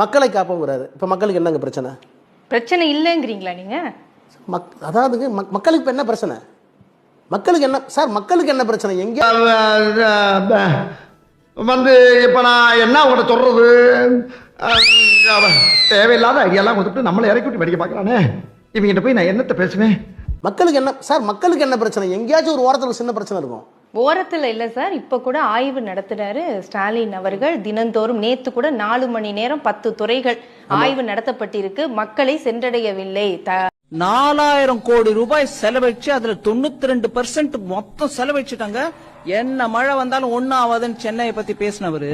மக்களை காப்போங்கிறாரு. இப்போ மக்களுக்கு என்னங்க பிரச்சனை? பிரச்சனை இல்லைங்கிறீங்களா நீங்க? அதாவதுங்க மக்களுக்கு இப்போ என்ன பிரச்சனை? மக்களுக்கு என்ன சார், மக்களுக்கு என்ன பிரச்சனை? எங்கே வந்து இப்போ நான் என்ன உங்கள்கிட்ட சொல்றது, தேவையில்லாத ஐடியாலாம் கொடுத்துட்டு நம்மளை இறக்கி விட்டு படிக்க பார்க்கறானே, இவங்கிட்ட போய் நான் என்னத்தை பேசுவேன்? மக்களுக்கு என்ன சார், மக்களுக்கு என்ன பிரச்சனை? எங்கேயாச்சும் ஒரு ஓரத்தில் சின்ன பிரச்சனை இருக்கும். ஓரத்துல இல்ல சார், இப்ப கூட ஆய்வு நடத்துறாரு ஸ்டாலின் அவர்கள். தினந்தோறும் நேத்து கூட 4 மணி நேரம் 10 துறைகள் ஆய்வு நடத்தப்பட்டிருக்கு. மக்களை சென்றடையவில்லை. 4000 கோடி ரூபாய் செலவழிச்சு அதுல 92% மொத்தம் செலவழிச்சுட்டாங்க. என்ன மழை வந்தாலும் ஒன்னும் ஆகாதுன்னு சென்னையை பத்தி பேசினவரு,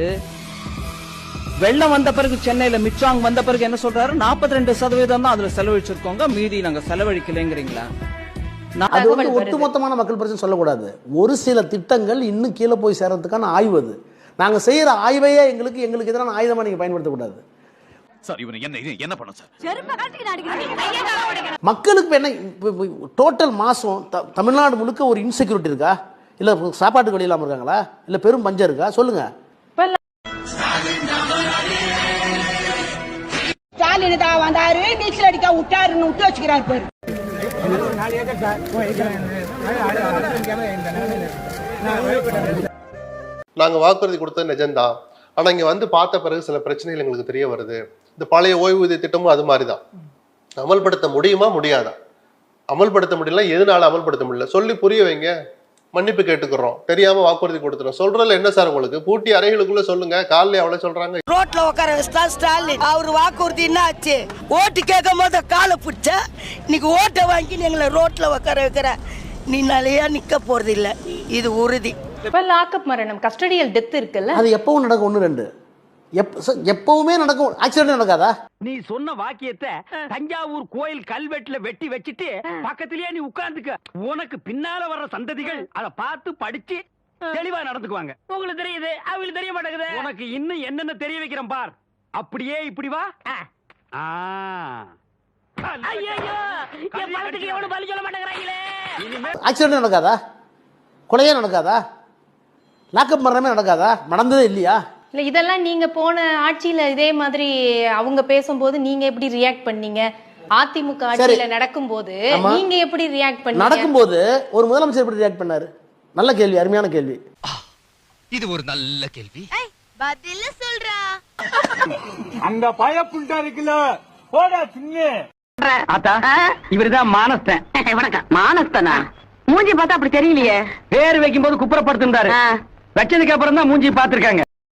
வெள்ளம் வந்த பிறகு சென்னையில மிச்சாங் வந்த பிறகு என்ன சொல்றாரு, 42% தான் அதுல செலவழிச்சிருக்கோங்க, மீதி நாங்க செலவழிக்கலைங்கிறீங்களா? அது வந்து ஒட்டுமொத்தமான மக்கள் பிரச்சனை சொல்லக்கூடாது. ஒரு சில திட்டங்கள் இன்னும் கீழே போய் சேர்றதுக்கான ஆய்வு அது. நாங்க செய்யற ஆய்வையே எங்களுக்கு எதிரான ஆயுதமா நீங்க பயன்படுத்தக்கூடாது. மக்களுக்கு என்ன டோட்டல் மாசம் தமிழ்நாடு முழுக்க ஒரு இன்செக்யூரிட்டி இருக்கா? இல்ல சாப்பாட்டுக்கு வழி இல்லாம இருக்காங்களா? இல்ல பெரும் பஞ்சம் இருக்கா? சொல்லுங்க. ஸ்டாலின் தான் வந்தாரு, நீச்சல் அடிக்க விட்டாருன்னு விட்டு வச்சுக்கிறாரு பேரு. நாங்க வாக்குறுதி கொடுத்தது நிஜம்தான். ஆனா இங்க வந்து பார்த்த பிறகு சில பிரச்சனைகள் எங்களுக்கு தெரிய வருது. இந்த பழைய ஓய்வூதிய திட்டமும் அது மாதிரிதான். அமல்படுத்த முடியுமா முடியாதா? அமல்படுத்த முடியல, எதனால அமல்படுத்த முடியல சொல்லி புரிய வைங்க. மன்னிப்பு கேட்டுக்கிறோம், தெரியாம வாக்குறுதி கொடுத்துறோம். சொல்றதுல என்ன சார் உங்களுக்கு? பூட்டி அறைகளுக்குள்ள சொல்லுங்க. காலையில அவ்வளவு சொல்றாங்க. ரோட்ல உட்கார வச்சா ஸ்டாலின் அவர் வாக்குறுதி என்ன ஆச்சு? ஓட்டு கேட்கும் போது காலை பிடிச்ச, இன்னைக்கு ஓட்டை வாங்கி எங்களை ரோட்ல உட்கார வைக்கிற, நீ நிலையா நிக்க போறது இல்ல, இது உறுதி. இப்ப லாக்அப் மரணம், கஸ்டடியல் டெத் இருக்குல்ல, அது எப்பவும் நடக்கும். 1 2 எப்பவுமே நடக்கும். ஆக்சிடென்ட் நடக்காதா? நீ சொன்ன வாக்கியத்தை தஞ்சாவூர் கோயில் கல்வெட்டுல வெட்டி வச்சிட்டு பக்கத்திலேயே நீ உட்கார்ந்துக்க. உனக்கு பின்னால வர்ற சந்ததிகள் அதை பார்த்து படிச்சு தெளிவா நடந்துக்குவாங்க. உங்களுக்கு தெரியுது, அவங்களுக்கு தெரிய மாட்டேங்குது. உனக்கு இன்னும் என்னென்ன தெரிய வைக்கிறேன் பார். அப்படியே இப்படி வா. ஆக்சிடென்ட் நடக்காதா? கொலையே நடக்காதா? லாக்அப் மரணமே நடக்காதா? நடந்ததே இல்லையா? இல்ல இதெல்லாம் நீங்க போன ஆட்சியில இதே மாதிரி அவங்க பேசும்போது நீங்க எப்படி ரியாக்ட் பண்ணீங்க? அதிமுக ஆட்சியில நடக்கும்போது நீங்க எப்படி ரியாக்ட் பண்ணீங்க? நடக்கும்போது ஒரு முதலமைச்சர் எப்படி ரியாக்ட் பண்ணாரு? நல்ல கேள்வி, அருமையான கேள்வி. இது ஒரு நல்ல கேள்வி. பதில சொல்றா. அந்த பயப்புண்டா இருக்குல்ல, போடா சின்ன ஆத்தா, இவருதான் மானஸ்தன். வணக்கம். மானஸ்தனா? மூஞ்சி பார்த்தா அப்படி தெரியலையே. பேர் வைக்கும் போது குப்புறப்படுத்திருந்தாரு, வச்சதுக்கு அப்புறம் தான் மூஞ்சி பாத்துருக்காங்க.